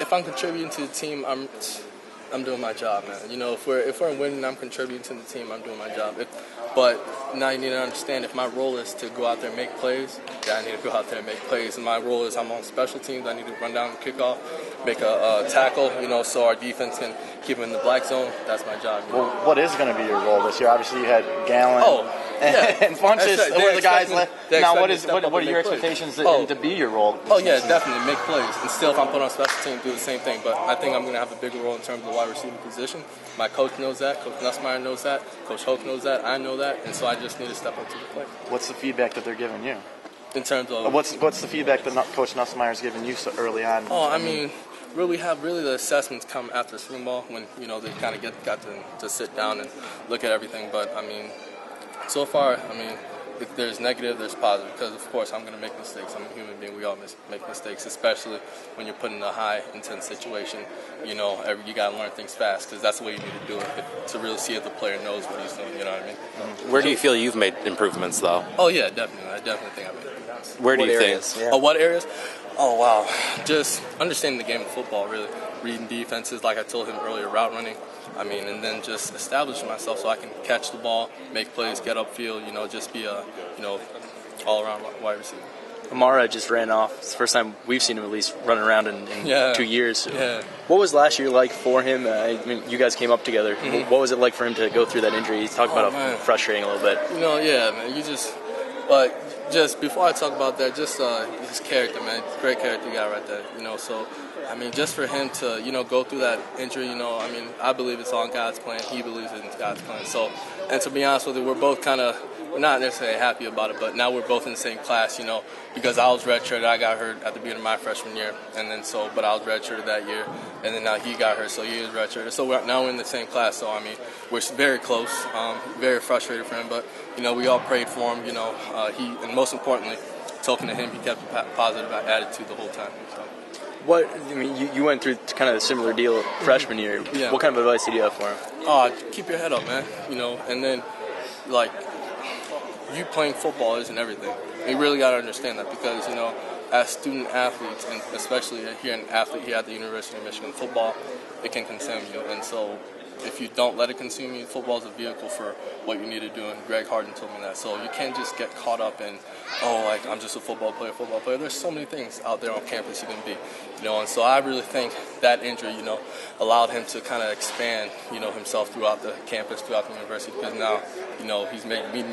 if I'm contributing to the team, I'm doing my job, man. You know, if we're winning, I'm contributing to the team. I'm doing my job. But now you need to understand, if my role is to go out there and make plays, then I need to go out there and make plays. And my role is I'm on special teams. I need to run down the kickoff, make a tackle, you know, so our defense can keep them in the black zone. That's my job. Well, what is going to be your role this year? Obviously, you had Gallen and Funches. Who are the guys left? Now, what are your expectations to be your role? Oh, yeah, definitely. Make plays. And still, if I'm put on special teams, do the same thing. But I think I'm going to have a bigger role in terms of the wide receiver position. My coach knows that. Coach Nussmeier knows that. Coach Hoke knows that. I know that. And so I just need to step up to the plate. What's the feedback that they're giving you? In terms of what's the feedback that Coach Nussmeier's giving you so early on? Oh, I mean, really the assessments come after spring ball when, you know, they kind of got to sit down and look at everything. But I mean, so far, I mean, if there's negative, there's positive, because of course I'm going to make mistakes. I'm a human being. We all make mistakes, especially when you're put in a high intense situation. You know, you got to learn things fast, because that's the way you need to do it, to really see if the player knows what he's doing. You know what I mean? Where do you feel you've made improvements, though? Oh yeah, definitely. I definitely think I've made improvements. Where do you think? Yeah. Oh, what areas? Oh wow, just understanding the game of football, really reading defenses, like I told him earlier, route running. I mean, and then just establishing myself so I can catch the ball, make plays, get upfield, you know, just be a, you know, all-around wide receiver. Amara just ran off. It's the first time we've seen him at least running around in 2 years. Yeah. What was last year like for him? I mean, you guys came up together. Mm-hmm. What was it like for him to go through that injury? He's talked about it frustrating a little bit. You know, yeah, man. Just before I talk about that, just his character, man. Great character guy right there. You know, so I mean, just for him to, you know, go through that injury, you know, I mean, I believe it's on God's plan. He believes it's God's plan. So, and to be honest with you, we're both we're not necessarily happy about it, but now we're both in the same class, you know, because I was redshirted. I got hurt at the beginning of my freshman year, and then but I was redshirted that year, and then now he got hurt, so he was redshirted. So now we're in the same class. So, I mean, we're very close, very frustrated for him, but, you know, we all prayed for him, you know, and most importantly, talking to him, he kept a positive attitude the whole time. So. I mean, you went through kind of a similar deal freshman year. Yeah. What kind of advice did you have for him? Keep your head up, man. You know, and then, like, you playing football isn't everything. You really got to understand that, because, you know, as student athletes, and especially here an athlete here at the University of Michigan, football, it can consume you. And so if you don't let it consume you, football is a vehicle for what you need to do, and Greg Harden told me that. So you can't just get caught up in, like, I'm just a football player. There's so many things out there on campus you can be, you know, and so I really think that injury, you know, allowed him to kind of expand, you know, himself throughout the campus, throughout the university, because now, you know, he's meeting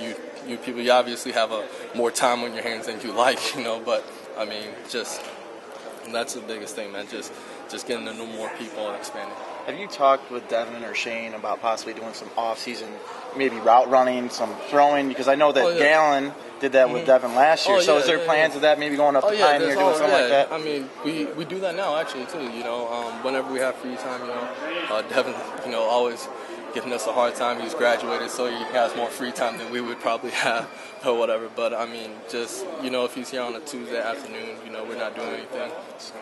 new people. You obviously have more time on your hands than you like, you know, but, I mean, that's the biggest thing, man, just getting to know more people and expanding. Have you talked with Devin or Shane about possibly doing some off-season, maybe route running, some throwing? Because I know that Gallen did that with Devin last year. So is there plans of that, maybe going up to Pioneer, doing something like that? I mean, we do that now, actually, too. You know, whenever we have free time, you know, Devin, you know, always giving us a hard time. He's graduated, so he has more free time than we would probably have or whatever. But, I mean, just, you know, if he's here on a Tuesday afternoon, you know, we're not doing anything.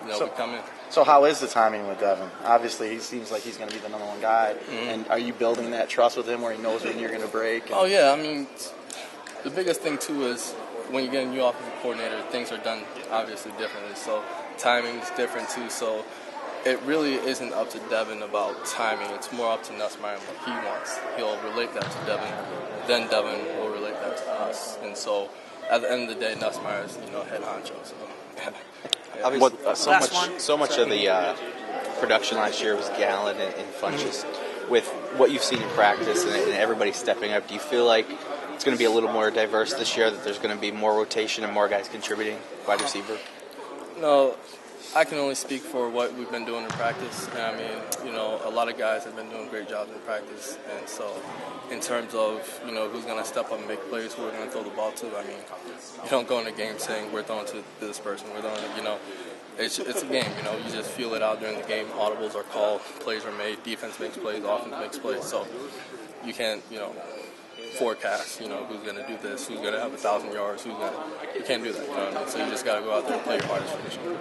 You know, we come in. So how is the timing with Devin? Obviously, he seems like he's going to be the number one guy. Mm-hmm. And are you building that trust with him where he knows when you're going to break? Oh, yeah. I mean, the biggest thing, too, is when you get a new offensive coordinator, things are done, obviously, differently. So timing is different, too. So it really isn't up to Devin about timing. It's more up to Nussmeier and what he wants. He'll relate that to Devin. Then Devin will relate that to us. And so at the end of the day, Nussmeier is, you know, head honcho. So, So much of the production last year was Gallen and Funches. With what you've seen in practice and everybody stepping up, do you feel like it's going to be a little more diverse this year, that there's going to be more rotation and more guys contributing, wide receiver? No, I can only speak for what we've been doing in practice. And I mean, you know, a lot of guys have been doing great jobs in practice. And so in terms of, you know, who's going to step up and make plays, who we're going to throw the ball to, I mean, you don't go in a game saying we're throwing to this person. We're throwing, you know, it's a game, you know. You just feel it out during the game. Audibles are called, plays are made, defense makes plays, offense makes plays. So you can't, you know, forecast, you know, who's going to do this, who's going to have 1,000 yards, you can't do that, you know what I mean? So you just got to go out there and play your hardest for the show.